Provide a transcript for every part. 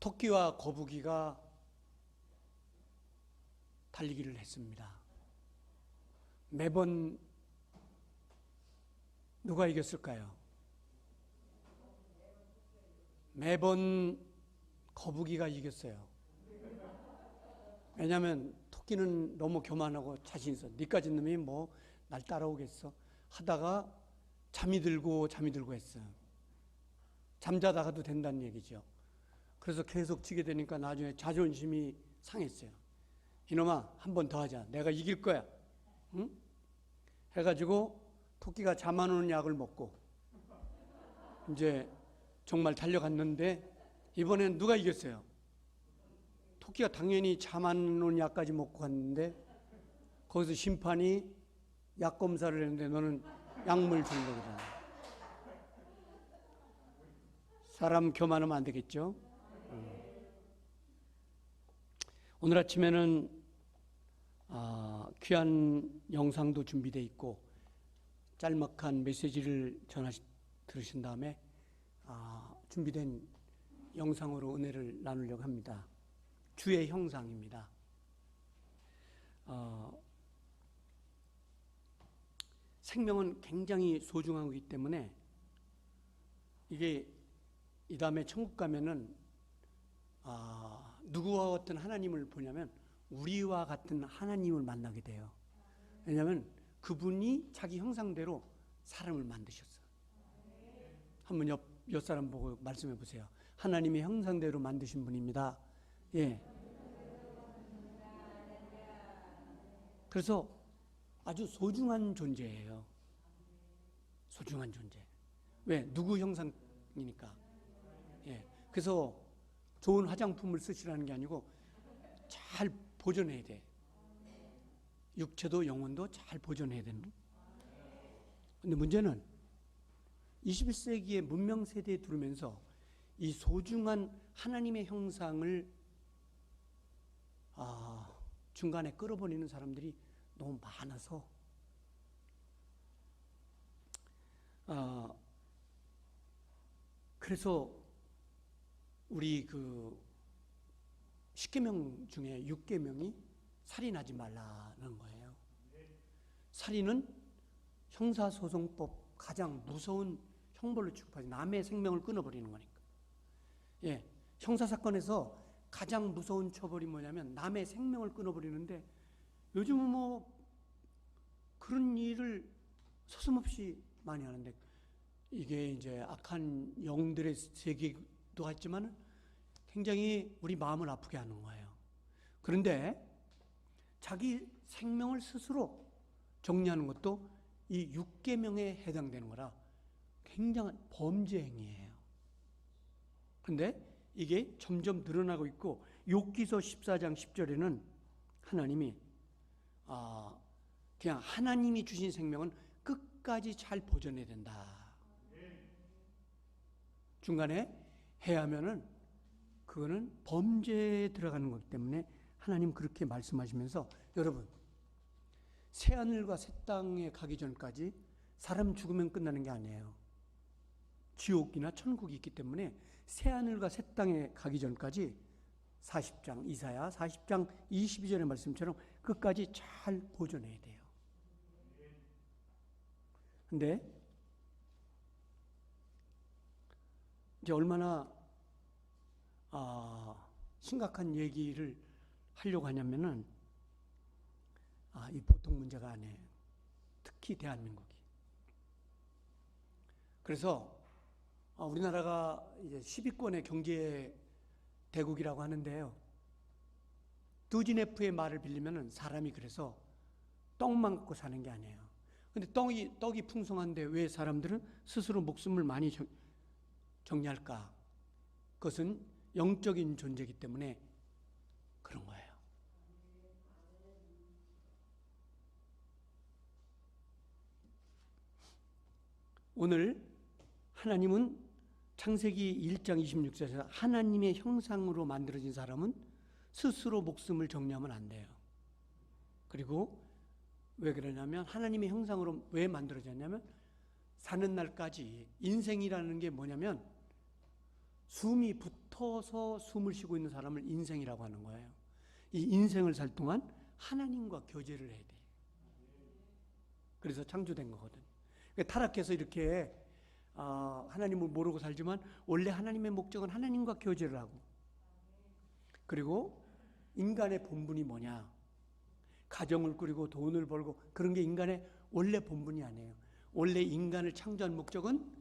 토끼와 거북이가 달리기를 했습니다. 매번 누가 이겼을까요? 매번 거북이가 이겼어요. 왜냐하면 토끼는 너무 교만하고 자신 있어. 니까지 놈이 뭐 날 따라오겠어 하다가 잠이 들고 했어. 잠자다가도 된다는 얘기죠. 그래서 계속 치게 되니까 나중에 자존심이 상했어요. 이놈아, 한 번 더 하자. 내가 이길 거야. 응? 해가지고 토끼가 잠 안 오는 약을 먹고 이제 정말 달려갔는데 이번에는 누가 이겼어요? 토끼가 당연히 잠 안 오는 약까지 먹고 갔는데 거기서 심판이 약 검사를 했는데 너는 약물 준 거거든. 사람 교만하면 안 되겠죠? 오늘 아침에는 귀한 영상도 준비되어 있고 짤막한 메시지를 들으신 다음에 준비된 영상으로 은혜를 나누려고 합니다. 주의 형상입니다. 생명은 굉장히 소중한 거기 때문에 이게 이 다음에 천국 가면은 누구와 같은 하나님을 보냐면 우리와 같은 하나님을 만나게 돼요. 왜냐하면 그분이 자기 형상대로 사람을 만드셨어요. 한번 옆 사람 보고 말씀해 보세요. 하나님의 형상대로 만드신 분입니다. 예. 그래서 아주 소중한 존재예요. 소중한 존재. 왜? 누구 형상이니까. 예. 그래서 좋은 화장품을 쓰시라는 게 아니고 잘 보존해야 돼. 육체도 영혼도 잘 보존해야 되는. 근데 문제는 21세기의 문명 세대에 들어오면서 이 소중한 하나님의 형상을 중간에 끌어버리는 사람들이 너무 많아서 그래서 우리 그 10계명 중에 6계명이 살인하지 말라는 거예요. 살인은 형사소송법 가장 무서운 형벌로 취급하지. 남의 생명을 끊어버리는 거니까. 예, 형사사건에서 가장 무서운 처벌이 뭐냐면 남의 생명을 끊어버리는데 요즘은 뭐 그런 일을 서슴없이 많이 하는데 이게 이제 악한 영들의 세계도 했지만 굉장히 우리 마음을 아프게 하는 거예요. 그런데 자기 생명을 스스로 정리하는 것도 이 6계명에 해당되는 거라 굉장한 범죄 행위예요. 그런데 이게 점점 늘어나고 있고 욥기서 14장 10절에는 하나님이 그냥 하나님이 주신 생명은 끝까지 잘 보존해야 된다. 중간에 해야면은 그거는 범죄에 들어가는 거기 때문에 하나님 그렇게 말씀하시면서 여러분 새하늘과 새 땅에 가기 전까지 사람 죽으면 끝나는 게 아니에요. 지옥이나 천국이 있기 때문에 새하늘과 새 땅에 가기 전까지 40장 이사야 40장 22절의 말씀처럼 끝까지 잘 보존해야 돼요. 근데 이제 얼마나 심각한 얘기를 하려고 하냐면은 이 보통 문제가 아니에요. 특히 대한민국이. 그래서 우리나라가 이제 10위권의 경제 대국이라고 하는데요. 두지네프의 말을 빌리면은 사람이 그래서 떡만 갖고 사는 게 아니에요. 근데 떡이 풍성한데 왜 사람들은 스스로 목숨을 많이 정리할까? 그것은 영적인 존재이기 때문에 그런 거예요. 오늘 하나님은 창세기 1장 26절에서 하나님의 형상으로 만들어진 사람은 스스로 목숨을 정리하면 안 돼요. 그리고 왜 그러냐면 하나님의 형상으로 왜 만들어졌냐면 사는 날까지 인생이라는 게 뭐냐면 숨이 붙어서 숨을 쉬고 있는 사람을 인생이라고 하는 거예요. 이 인생을 살 동안 하나님과 교제를 해야 돼. 그래서 창조된 거거든. 그러니까 타락해서 이렇게 하나님을 모르고 살지만 원래 하나님의 목적은 하나님과 교제를 하고, 그리고 인간의 본분이 뭐냐? 가정을 꾸리고 돈을 벌고 그런 게 인간의 원래 본분이 아니에요. 원래 인간을 창조한 목적은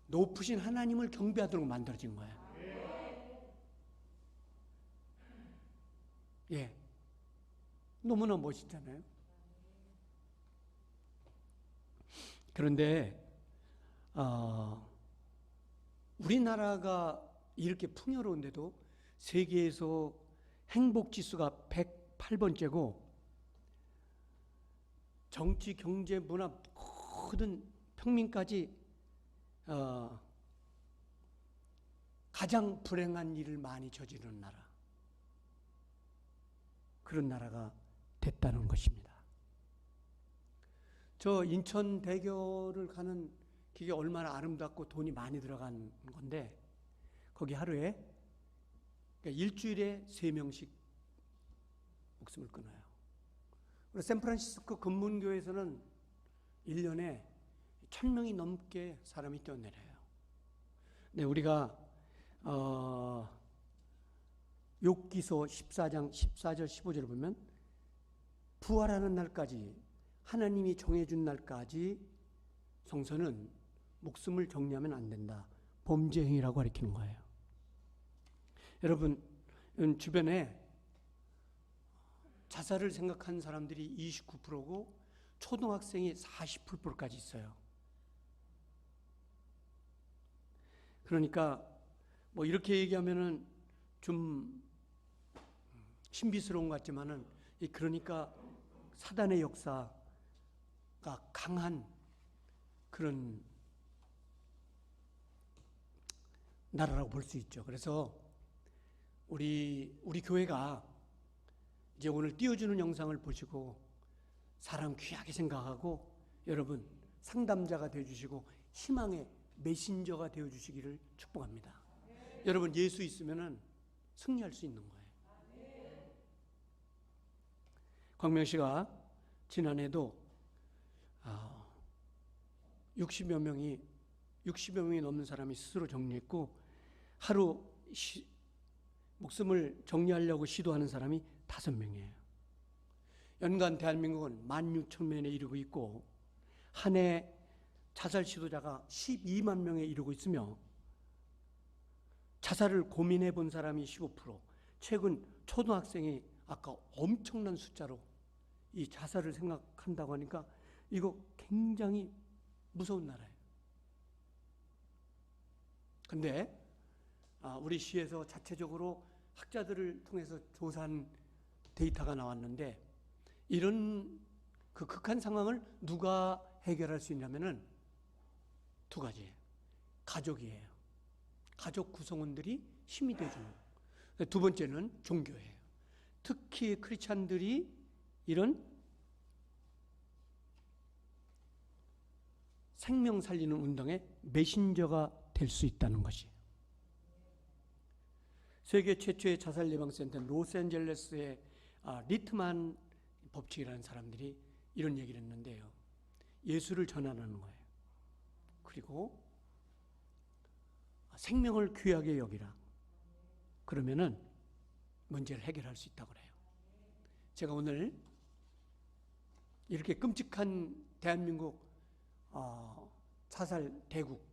높으신 하나님을 경배하도록 만들어진 거야. 예. 너무나 멋있잖아요. 그런데 우리나라가 이렇게 풍요로운데도 세계에서 행복 지수가 108번째고 정치, 경제, 문화 모든 평민까지 가장 불행한 일을 많이 저지르는 나라, 그런 나라가 됐다는 것입니다. 저 인천 대교를 가는 길이 얼마나 아름답고 돈이 많이 들어간 건데 거기 하루에, 그러니까 일주일에 3명씩 목숨을 끊어요. 그리고 샌프란시스코 금문교에서는 1년에 1000명이 넘게 사람이 뛰어내려요. 네, 우리가 욥기서 14장 14절 15절을 보면 부활하는 날까지, 하나님이 정해준 날까지 성서는 목숨을 정리하면 안 된다. 범죄 행위라고 가리키는 거예요. 여러분, 주변에 자살을 생각한 사람들이 29%고 초등학생이 48%까지 있어요. 그러니까 뭐 이렇게 얘기하면은 좀 신비스러운 것 같지만은, 그러니까 사단의 역사가 강한 그런 나라라고 볼 수 있죠. 그래서 우리 교회가 이제 오늘 띄워주는 영상을 보시고 사람 귀하게 생각하고 여러분 상담자가 되어주시고 희망의 메신저가 되어주시기를 축복합니다. 여러분 예수 있으면은 승리할 수 있는 거예요. 광명 씨가 지난해도 60여 명이 넘는 사람이 스스로 정리했고, 하루 목숨을 정리하려고 시도하는 사람이 5명이에요. 연간 대한민국은 16,000명에 이르고 있고 한 해 자살 시도자가 12만 명에 이르고 있으며 자살을 고민해 본 사람이 15%, 최근 초등학생이 아까 엄청난 숫자로 이 자살을 생각한다고 하니까 이거 굉장히 무서운 나라예요. 근데 우리 시에서 자체적으로 학자들을 통해서 조사한 데이터가 나왔는데, 이런 그 극한 상황을 누가 해결할 수 있냐면은 2가지예요. 가족이에요. 가족 구성원들이 힘이 되주는. 2번째는 종교예요. 특히 크리스찬들이 이런 생명 살리는 운동의 메신저가 될 수 있다는 것이에요. 세계 최초의 자살 예방센터 로스앤젤레스의 리트만 법칙이라는 사람들이 이런 얘기를 했는데요. 예수를 전하는 거예요. 그리고 생명을 귀하게 여기라. 그러면은 문제를 해결할 수 있다고 그래요. 제가 오늘 이렇게 끔찍한 대한민국 자살 대국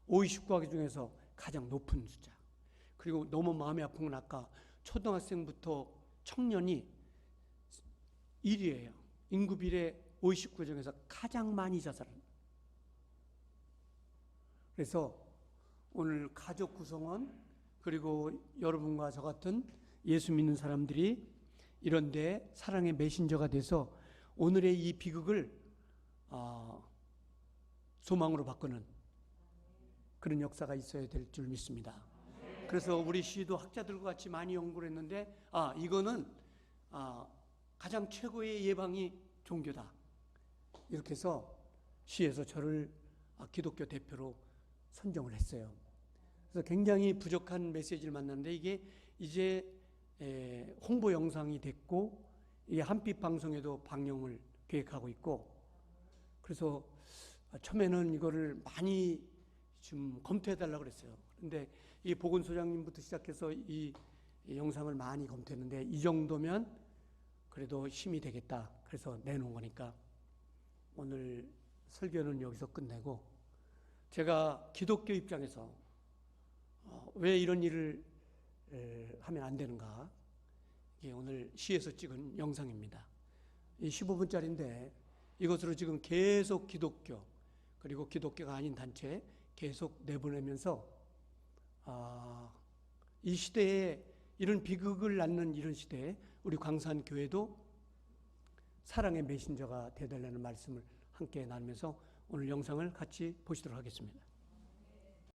OECD 중에서 가장 높은 숫자, 그리고 너무 마음이 아픈 건 아까 초등학생부터 청년이 1위예요. 인구 비례 OECD 중에서 가장 많이 자살합니다. 그래서 오늘 가족 구성원 그리고 여러분과 저 같은 예수 믿는 사람들이 이런데 사랑의 메신저가 돼서 오늘의 이 비극을 소망으로 바꾸는 그런 역사가 있어야 될 줄 믿습니다. 그래서 우리 시도 학자들과 같이 많이 연구를 했는데 이거는 가장 최고의 예방이 종교다. 이렇게 해서 시에서 저를 기독교 대표로 선정을 했어요. 그래서 굉장히 부족한 메시지를 만났는데 이게 이제 홍보 영상이 됐고 이 한빛 방송에도 방영을 계획하고 있고 그래서 처음에는 이거를 많이 좀 검토해 달라고 그랬어요. 그런데 이 보건소장님부터 시작해서 이 영상을 많이 검토했는데 이 정도면 그래도 힘이 되겠다. 그래서 내놓은 거니까 오늘 설교는 여기서 끝내고 제가 기독교 입장에서 왜 이런 일을 하면 안 되는가? 이게 오늘 시에서 찍은 영상입니다. 이 15분짜리인데 이것으로 지금 계속 기독교 그리고 기독교가 아닌 단체 계속 내보내면서 이 시대에 이런 비극을 낳는 이런 시대에 우리 광산교회도 사랑의 메신저가 되달라는 말씀을 함께 나누면서 오늘 영상을 같이 보시도록 하겠습니다.